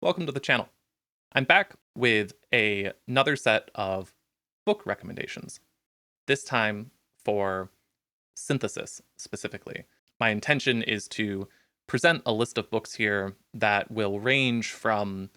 welcome to the channel. I'm back with another set of book recommendations, this time for synthesis specifically. My intention is to present a list of books here that will range from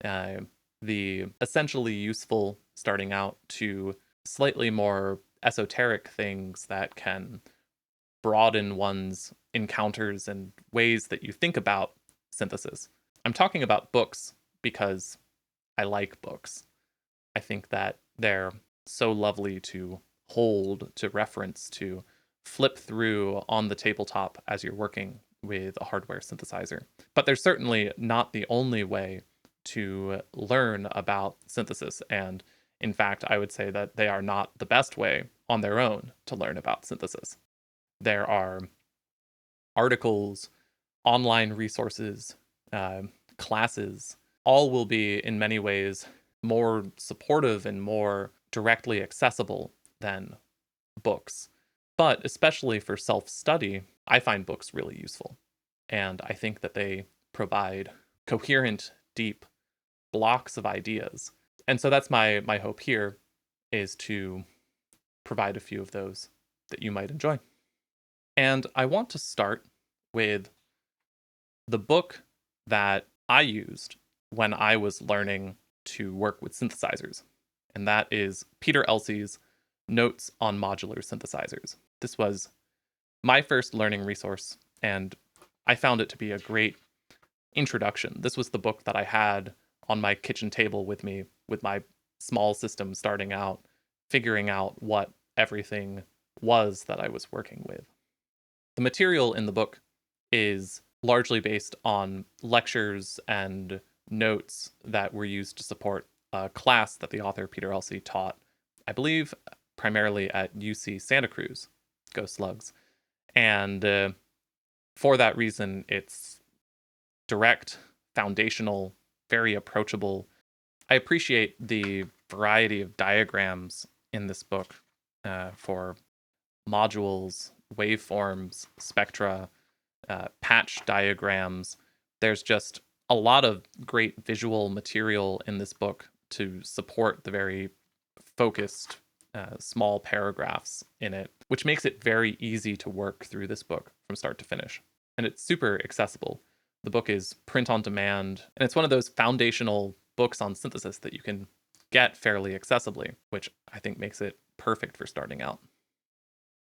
the essentially useful starting out to slightly more esoteric things that can broaden one's encounters and ways that you think about synthesis. I'm talking about books because I like books. I think that they're so lovely to hold, to reference, to flip through on the tabletop as you're working with a hardware synthesizer. But they're certainly not the only way to learn about synthesis. And in fact, I would say that they are not the best way on their own to learn about synthesis. There are articles, online resources, classes, all will be in many ways more supportive and more directly accessible than books. But especially for self-study, I find books really useful. And I think that they provide coherent, deep blocks of ideas. And so that's my hope here, is to provide a few of those that you might enjoy. And I want to start with the book that I used when I was learning to work with synthesizers, and that is Peter Elsey's Notes on Modular Synthesizers. This was my first learning resource, and I found it to be a great introduction. This was the book that I had on my kitchen table with me, with my small system starting out, figuring out what everything was that I was working with. The material in the book is largely based on lectures and notes that were used to support a class that the author Peter Elsey taught, I believe, primarily at UC Santa Cruz, go Slugs. And for that reason, it's direct, foundational, very approachable. I appreciate the variety of diagrams in this book for modules, waveforms, spectra, patch diagrams. There's just a lot of great visual material in this book to support the very focused small paragraphs in it, which makes it very easy to work through this book from start to finish. And it's super accessible. The book is print on demand, and it's one of those foundational books on synthesis that you can get fairly accessibly, which I think makes it perfect for starting out.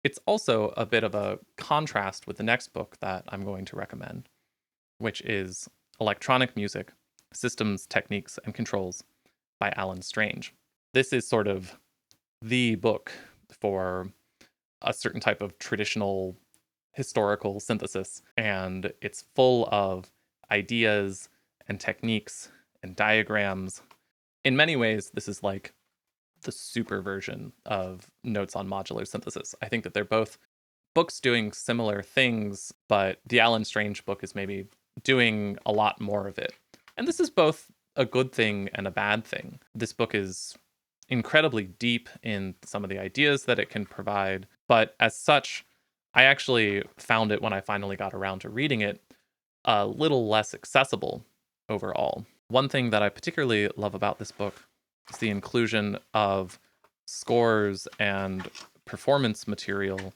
It's also a bit of a contrast with the next book that I'm going to recommend, which is Electronic Music, Systems, Techniques, and Controls by Alan Strange. This is sort of the book for a certain type of traditional historical synthesis, and it's full of ideas and techniques and diagrams. In many ways, this is like the super version of Notes on Modular Synthesis. I think that they're both books doing similar things, but the Alan Strange book is maybe doing a lot more of it. And this is both a good thing and a bad thing. This book is incredibly deep in some of the ideas that it can provide, but as such, I actually found it, when I finally got around to reading it, a little less accessible overall. One thing that I particularly love about this book is the inclusion of scores and performance material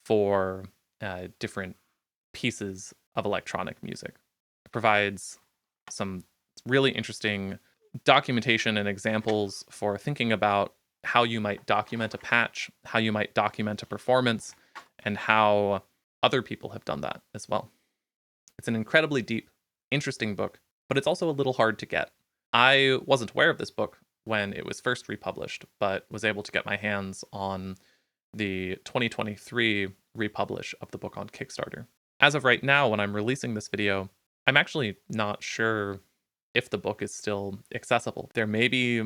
for different pieces of electronic music. It provides some really interesting documentation and examples for thinking about how you might document a patch, how you might document a performance, and how other people have done that as well. It's an incredibly deep, interesting book, but it's also a little hard to get. I wasn't aware of this book when it was first republished, but was able to get my hands on the 2023 republish of the book on Kickstarter. As of right now, when I'm releasing this video, I'm actually not sure if the book is still accessible. There may be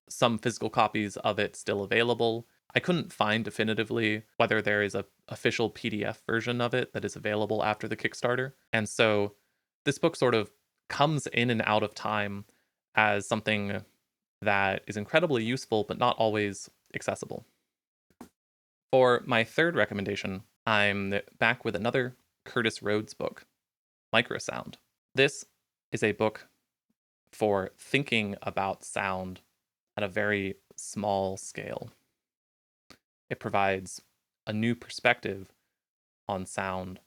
some physical copies of it still available. I couldn't find definitively whether there is an official PDF version of it that is available after the Kickstarter. And so this book sort of comes in and out of time as something that is incredibly useful, but not always accessible. For my third recommendation, I'm back with another Curtis Rhodes book, Microsound. This is a book for thinking about sound at a very small scale. It provides a new perspective on sound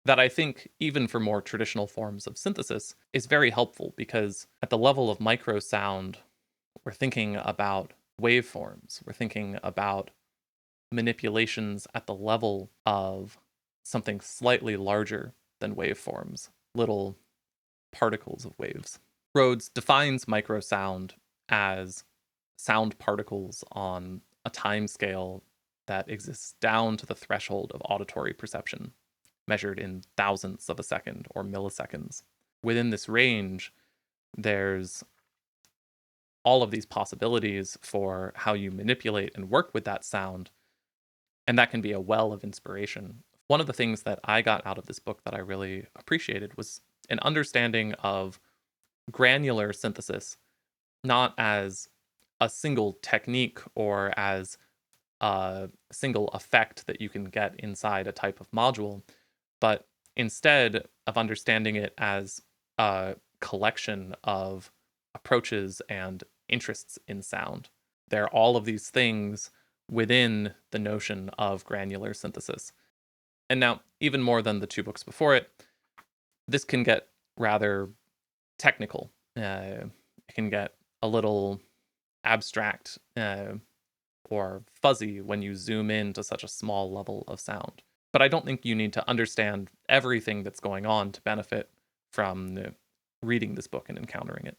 that I think, even for more traditional forms of synthesis, is very helpful, because at the level of microsound, we're thinking about waveforms, we're thinking about manipulations at the level of something slightly larger than waveforms, little particles of waves. Rhodes defines microsound as sound particles on a time scale that exists down to the threshold of auditory perception, measured in thousandths of a second or milliseconds. Within this range, there's all of these possibilities for how you manipulate and work with that sound, and that can be a well of inspiration. One of the things that I got out of this book that I really appreciated was an understanding of granular synthesis, not as a single technique or as a single effect that you can get inside a type of module, but instead of understanding it as a collection of approaches and interests in sound. There are all of these things within the notion of granular synthesis. And now, even more than the two books before it, this can get rather technical. It can get a little abstract or fuzzy when you zoom in to such a small level of sound. But I don't think you need to understand everything that's going on to benefit from reading this book and encountering it.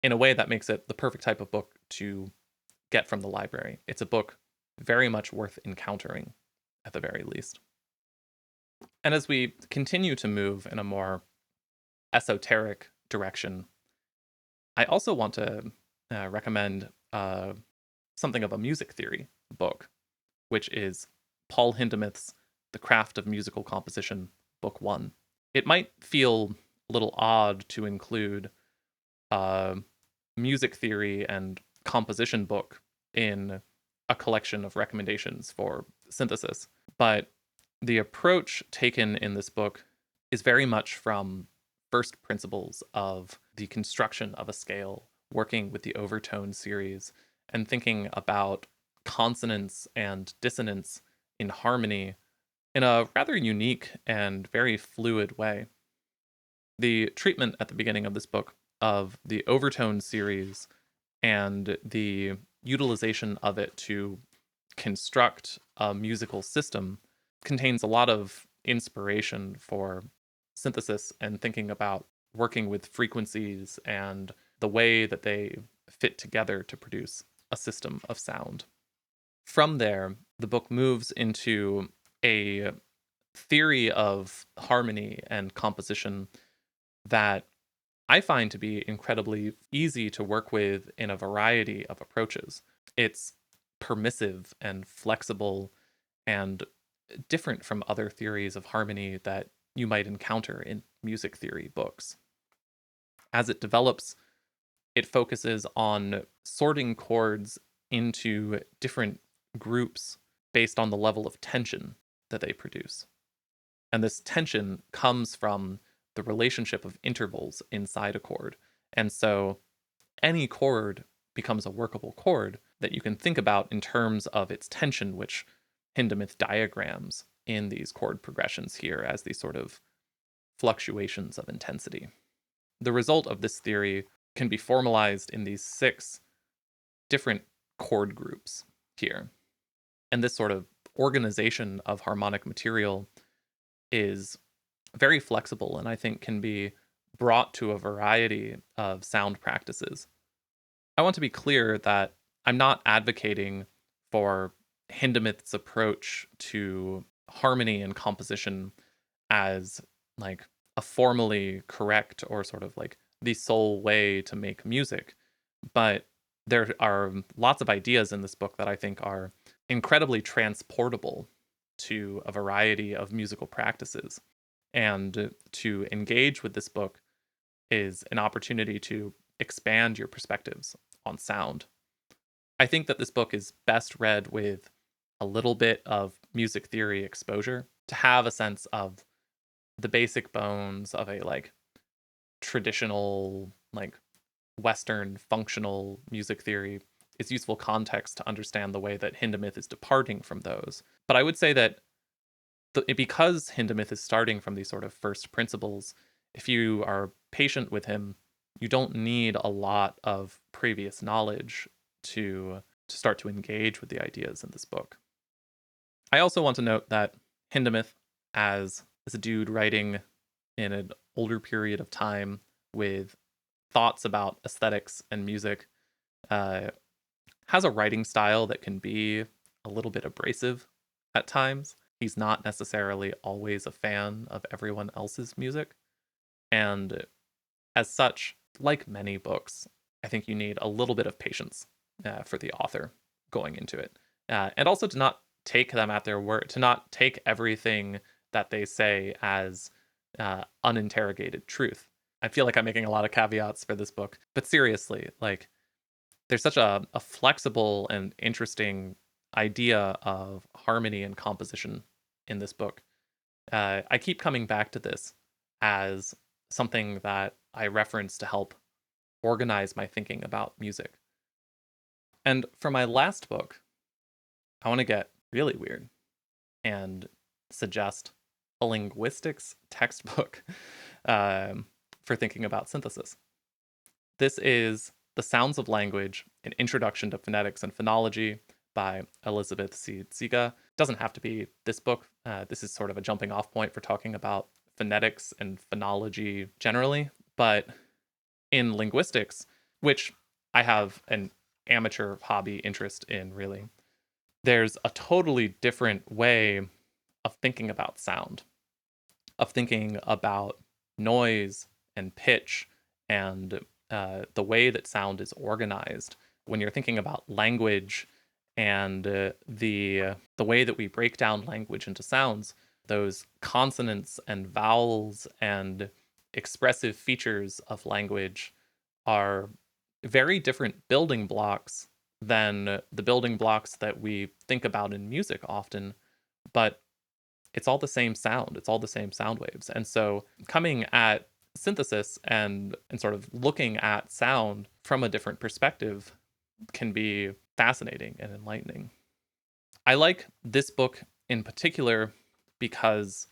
In a way, that makes it the perfect type of book to get from the library. It's a book very much worth encountering, at the very least. And as we continue to move in a more esoteric direction, I also want to recommend something of a music theory book, which is Paul Hindemith's The Craft of Musical Composition, Book 1. It might feel a little odd to include a music theory and composition book in a collection of recommendations for synthesis, but the approach taken in this book is very much from first principles of the construction of a scale, working with the overtone series, and thinking about consonance and dissonance in harmony in a rather unique and very fluid way. The treatment at the beginning of this book of the overtone series and the utilization of it to construct a musical system contains a lot of inspiration for synthesis and thinking about working with frequencies and the way that they fit together to produce a system of sound. From there, the book moves into a theory of harmony and composition that I find to be incredibly easy to work with in a variety of approaches. It's permissive and flexible and different from other theories of harmony that you might encounter in music theory books. As it develops, it focuses on sorting chords into different groups based on the level of tension that they produce. And this tension comes from the relationship of intervals inside a chord. And so any chord becomes a workable chord that you can think about in terms of its tension, which Hindemith diagrams in these chord progressions here as these sort of fluctuations of intensity. The result of this theory can be formalized in these 6 different chord groups here. And this sort of organization of harmonic material is very flexible and I think can be brought to a variety of sound practices. I want to be clear that I'm not advocating for Hindemith's approach to harmony and composition as like a formally correct or sort of like the sole way to make music. But there are lots of ideas in this book that I think are incredibly transportable to a variety of musical practices. And to engage with this book is an opportunity to expand your perspectives on sound. I think that this book is best read with a little bit of music theory exposure to have a sense of the basic bones of a like traditional like Western functional music theory is useful context to understand the way that Hindemith is departing from those. But I would say that because Hindemith is starting from these sort of first principles, if you are patient with him, you don't need a lot of previous knowledge to start to engage with the ideas in this book. I also want to note that Hindemith, as a dude writing in an older period of time with thoughts about aesthetics and music, uh, has a writing style that can be a little bit abrasive at times. He's not necessarily always a fan of everyone else's music. And as such, like many books, I think you need a little bit of patience for the author going into it. And also to not take them at their word, to not take everything that they say as uninterrogated truth. I feel like I'm making a lot of caveats for this book, but seriously, like, there's such a flexible and interesting idea of harmony and composition in this book. I keep coming back to this as something that I reference to help organize my thinking about music. And for my last book, I want to get really weird and suggest a linguistics textbook for thinking about synthesis. This is The Sounds of Language, An Introduction to Phonetics and Phonology by Elizabeth C. Ziga. Doesn't have to be this book. This is sort of a jumping off point for talking about phonetics and phonology generally. But in linguistics, which I have an amateur hobby interest in, really, there's a totally different way of thinking about sound, of thinking about noise and pitch and the way that sound is organized. When you're thinking about language and the way that we break down language into sounds, those consonants and vowels and expressive features of language are very different building blocks than the building blocks that we think about in music often, but it's all the same sound. It's all the same sound waves. And so coming at synthesis and sort of looking at sound from a different perspective can be fascinating and enlightening. I like this book in particular because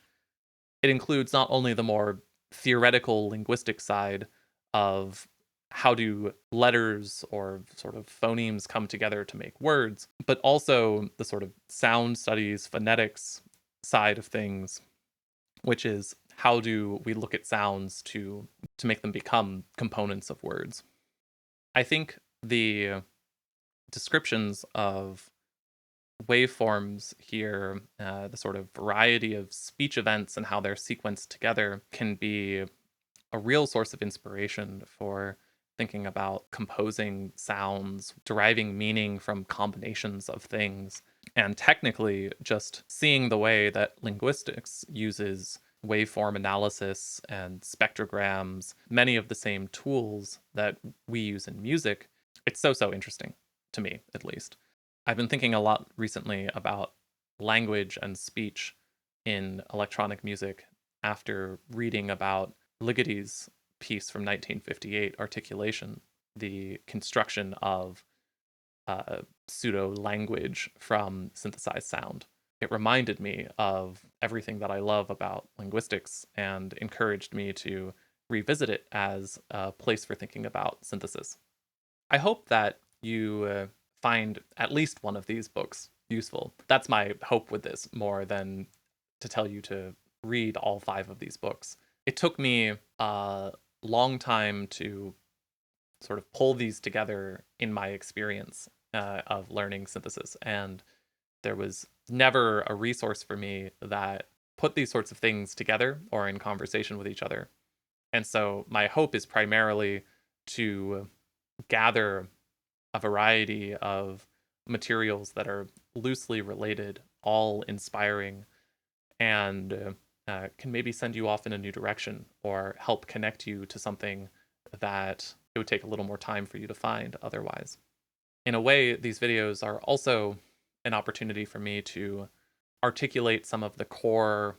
it includes not only the more theoretical linguistic side of how do letters or sort of phonemes come together to make words, but also the sort of sound studies, phonetics side of things, which is how do we look at sounds to make them become components of words. I think the descriptions of waveforms here, the sort of variety of speech events and how they're sequenced together, can be a real source of inspiration for thinking about composing sounds, deriving meaning from combinations of things, and technically just seeing the way that linguistics uses waveform analysis and spectrograms, many of the same tools that we use in music. It's so interesting to me, at least. I've been thinking a lot recently about language and speech in electronic music after reading about Ligeti's piece from 1958, Articulation, the construction of pseudo language from synthesized sound. It reminded me of everything that I love about linguistics and encouraged me to revisit it as a place for thinking about synthesis. I hope that you find at least one of these books useful. That's my hope with this, more than to tell you to read all 5 of these books. It took me a long time to sort of pull these together in my experience of learning synthesis, and there was never a resource for me that put these sorts of things together or in conversation with each other. And so my hope is primarily to gather a variety of materials that are loosely related, all inspiring, and can maybe send you off in a new direction or help connect you to something that it would take a little more time for you to find otherwise. In a way, these videos are also an opportunity for me to articulate some of the core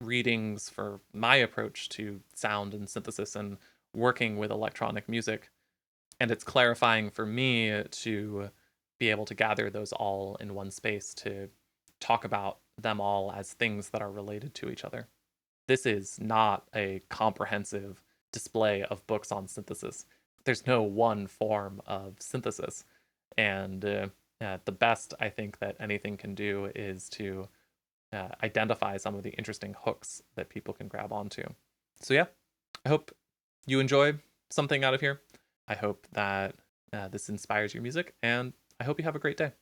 readings for my approach to sound and synthesis and working with electronic music. And it's clarifying for me to be able to gather those all in one space to talk about them all as things that are related to each other. This is not a comprehensive display of books on synthesis. There's no one form of synthesis. And the best I think that anything can do is to identify some of the interesting hooks that people can grab onto. So, yeah, I hope you enjoy something out of here. I hope that this inspires your music, and I hope you have a great day.